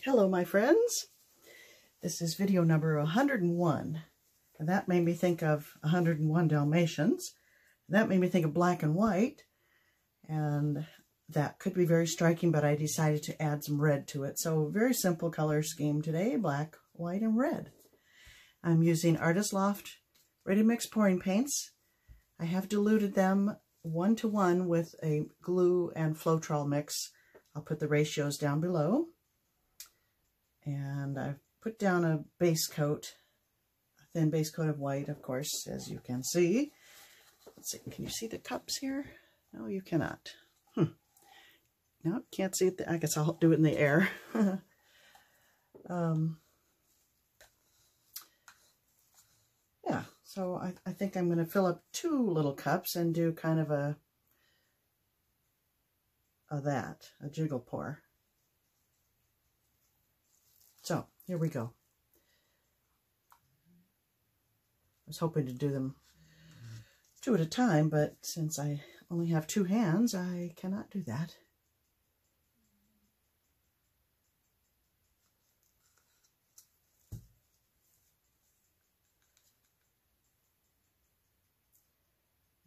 Hello, my friends. This is video number 101, and that made me think of 101 Dalmatians. That made me think of black and white, and that could be very striking, but I decided to add some red to it. So very simple color scheme today, black, white, and red. I'm using Artist Loft Ready Mix pouring paints. I have diluted them 1:1 with a glue and Floetrol mix. I'll put the ratios down below. And I've put down a base coat, a thin base coat of white, of course, as you can see. Let's see, can you see the cups here? No, you cannot. No, can't see it. I guess I'll do it in the air. Yeah, so I think I'm going to fill up 2 little cups and do kind of a jiggle pour. So, here we go. I was hoping to do them 2 at a time, but since I only have 2 hands, I cannot do that.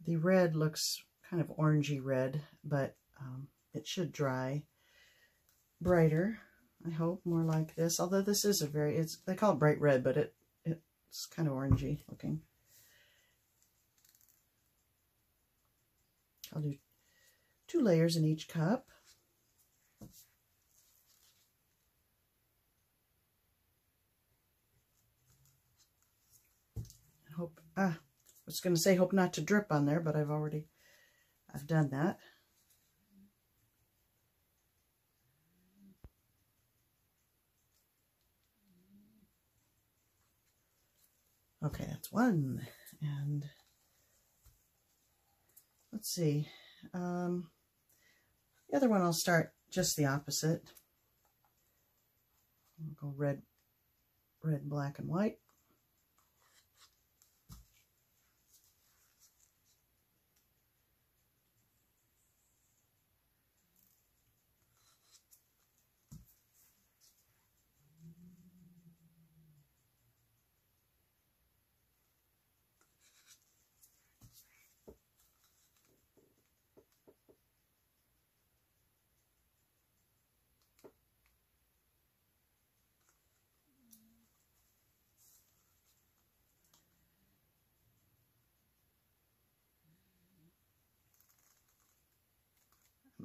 The red looks kind of orangey red, but it should dry brighter. I hope more like this, although this is they call it bright red, but it's kind of orangey looking. I'll do 2 layers in each cup. I was going to say hope not to drip on there, but I've done that. Okay, that's 1, and let's see, the other one I'll start just the opposite. I'll go red, black, and white.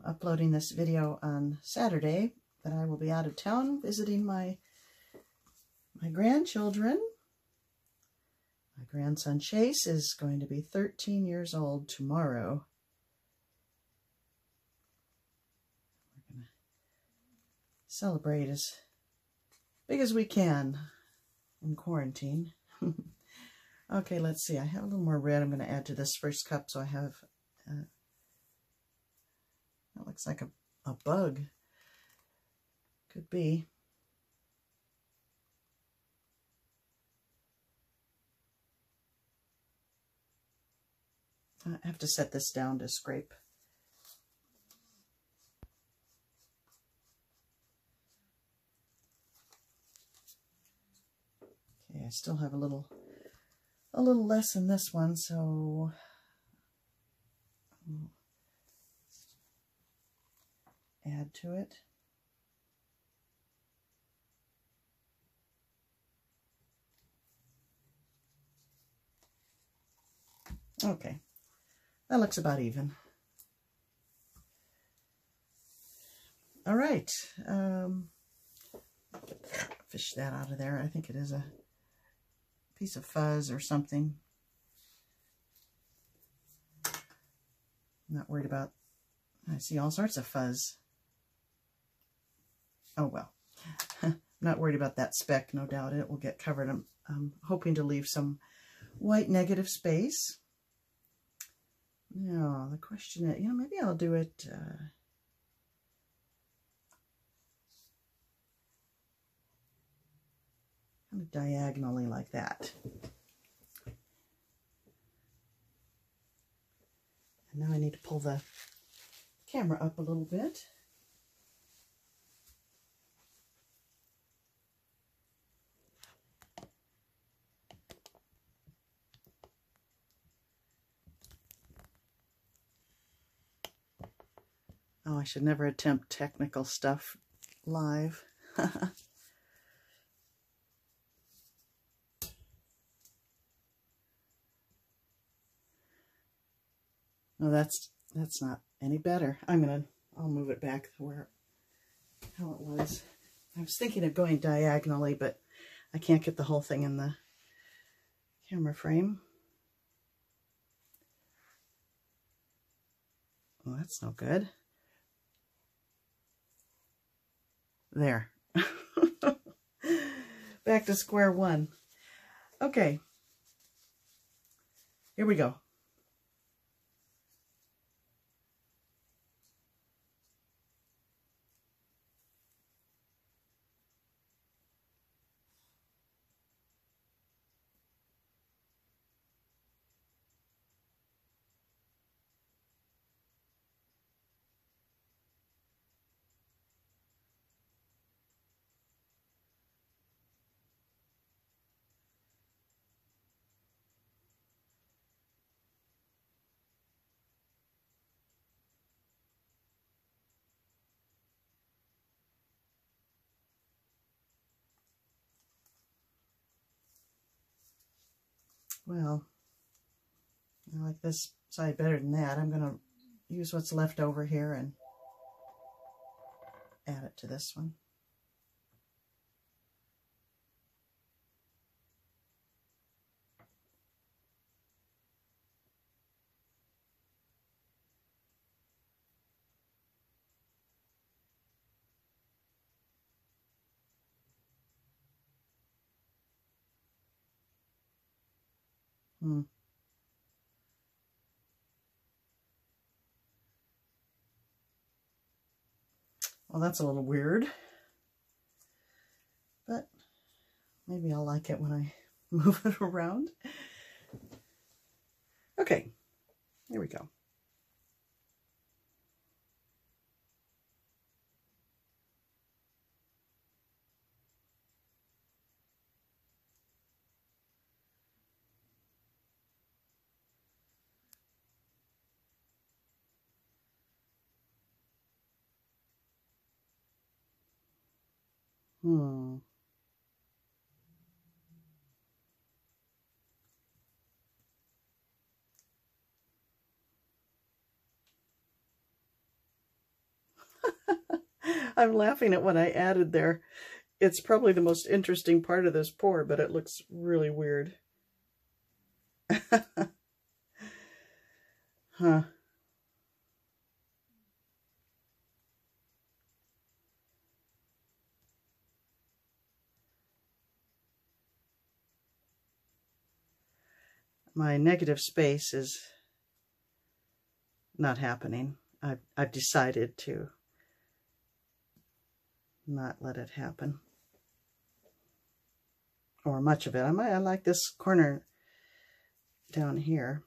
Uploading this video on Saturday, but I will be out of town visiting my grandchildren. My grandson Chase is going to be 13 years old tomorrow. We're going to celebrate as big as we can in quarantine. Okay, let's see. I have a little more red I'm going to add to this first cup, so I have that looks like a bug. Could be. I have to set this down to scrape. Okay, I still have a little less in this one, so add to it. Okay, that looks about even. All right, fish that out of there. I think it is a piece of fuzz or something. I'm not worried about, I see all sorts of fuzz. Oh well, I'm not worried about that speck. No doubt it will get covered. I'm hoping to leave some white negative space. Now, the question is, maybe I'll do it kind of diagonally like that. And now I need to pull the camera up a little bit. Oh, I should never attempt technical stuff live. No, that's not any better. I'll move it back to how it was. I was thinking of going diagonally, but I can't get the whole thing in the camera frame. Well, that's no good. There. Back to square one. Okay. Here we go. Well, I like this side better than that. I'm going to use what's left over here and add it to this one. Well, that's a little weird, but maybe I'll like it when I move it around. Okay, here we go. I'm laughing at what I added there. It's probably the most interesting part of this pour, but it looks really weird. Huh. My negative space is not happening. I've decided to not let it happen, or much of it. I like this corner down here.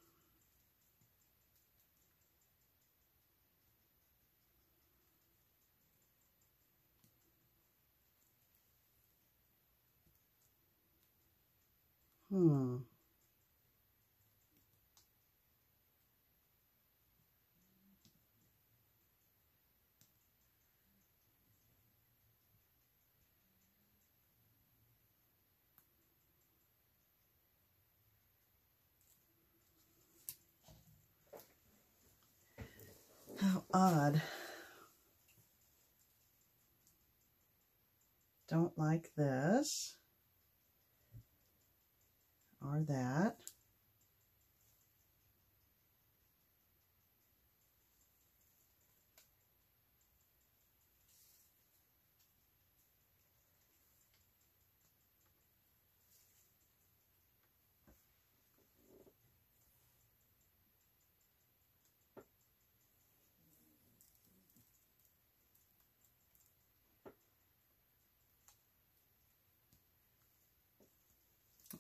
How odd. Don't like this or that.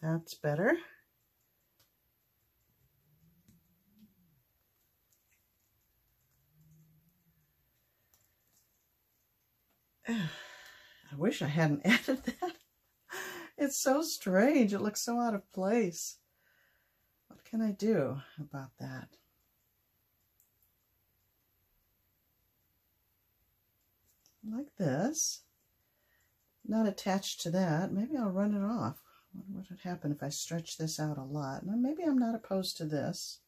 That's better. I wish I hadn't added that. It's so strange. It looks so out of place. What can I do about that? like this. Not attached to that. Maybe I'll run it off. I wonder what would happen if I stretch this out a lot. Now, maybe I'm not opposed to this.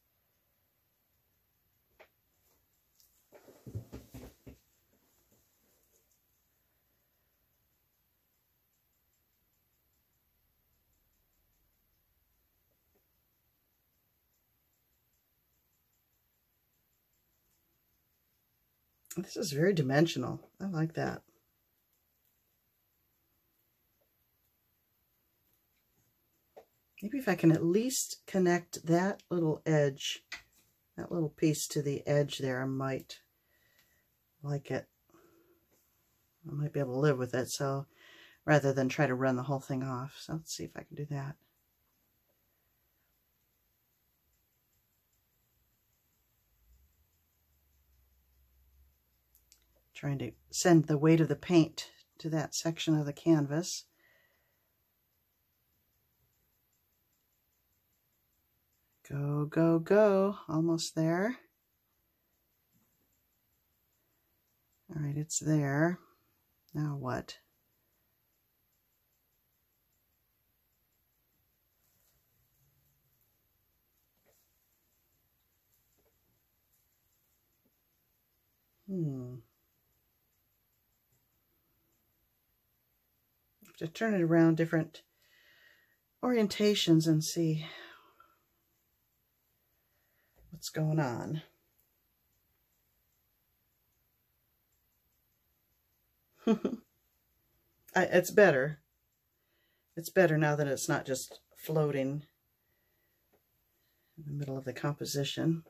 This is very dimensional. I like that. Maybe if I can at least connect that little edge, that little piece to the edge there, I might like it. I might be able to live with it, so rather than try to run the whole thing off. So let's see if I can do that. Trying to send the weight of the paint to that section of the canvas. Go, go, go. Almost there. All right, it's there. Now what? To turn it around different orientations and see what's going on. It's better. It's better now that it's not just floating in the middle of the composition.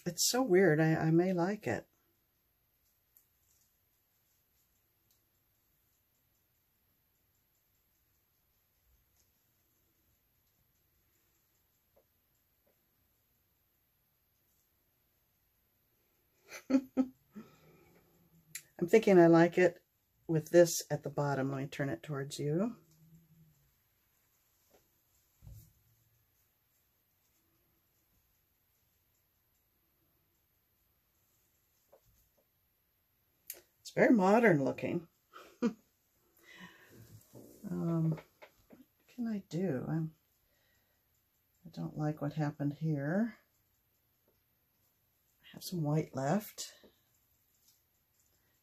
It's so weird. I may like it. I'm thinking I like it with this at the bottom. Let me turn it towards you. It's very modern looking. What can I do? I don't like what happened here. I have some white left.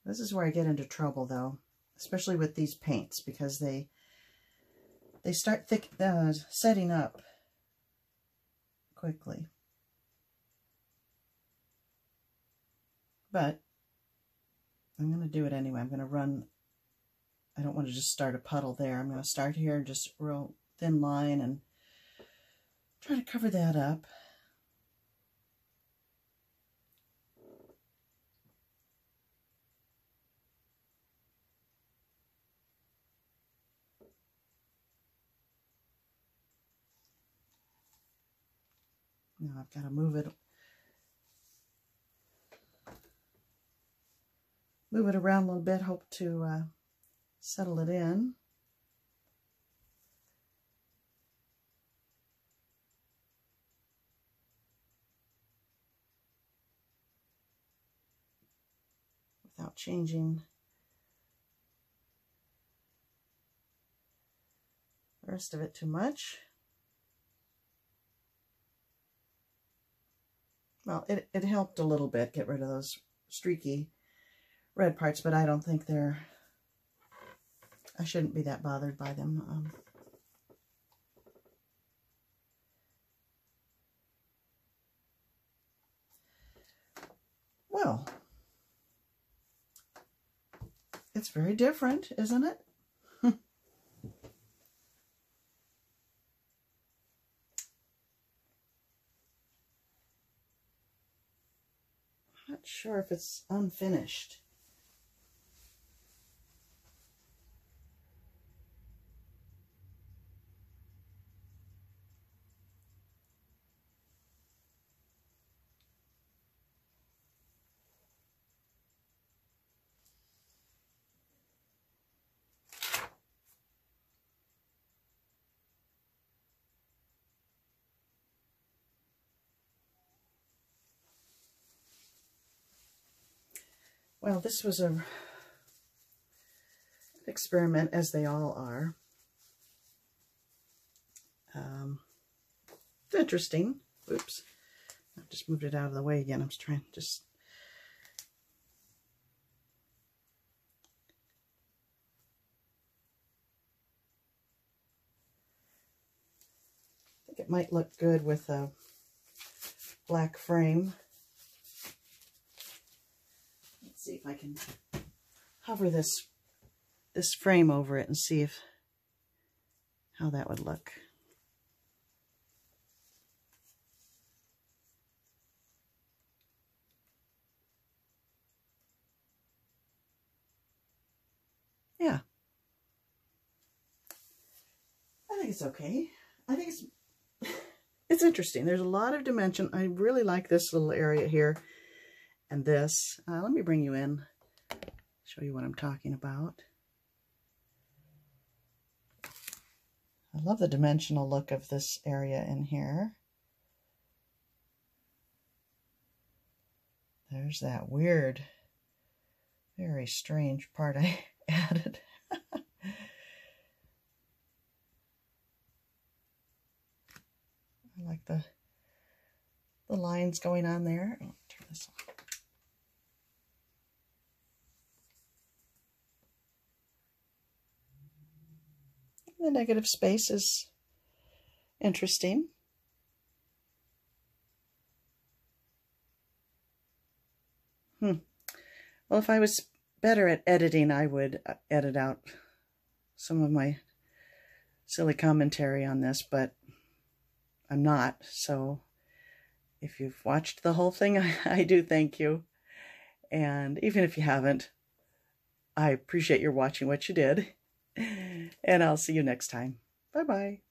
This is where I get into trouble, though, especially with these paints, because they start setting up quickly. But I'm going to do it anyway. I'm going to run. I don't want to just start a puddle there. I'm going to start here, just real thin line, and try to cover that up. Now I've got to move it around a little bit, hope to settle it in. Without changing the rest of it too much. Well, it helped a little bit get rid of those streaky red parts, but I don't think I shouldn't be that bothered by them. Well, it's very different, isn't it? Not sure if it's unfinished. Well, this was an experiment, as they all are. It's interesting. Oops. I just moved it out of the way again. I'm just trying to just... I think it might look good with a black frame. Let's see if I can hover this frame over it and see how that would look. Yeah. I think it's okay. I think it's interesting. There's a lot of dimension. I really like this little area here and this. Let me bring you in, show you what I'm talking about. I love the dimensional look of this area in here. There's that weird, very strange part I added. I like the lines going on there. Oh, turn this on. The negative space is interesting. Well, if I was better at editing, I would edit out some of my silly commentary on this, but I'm not. So if you've watched the whole thing, I do thank you. And even if you haven't, I appreciate your watching what you did. And I'll see you next time. Bye-bye.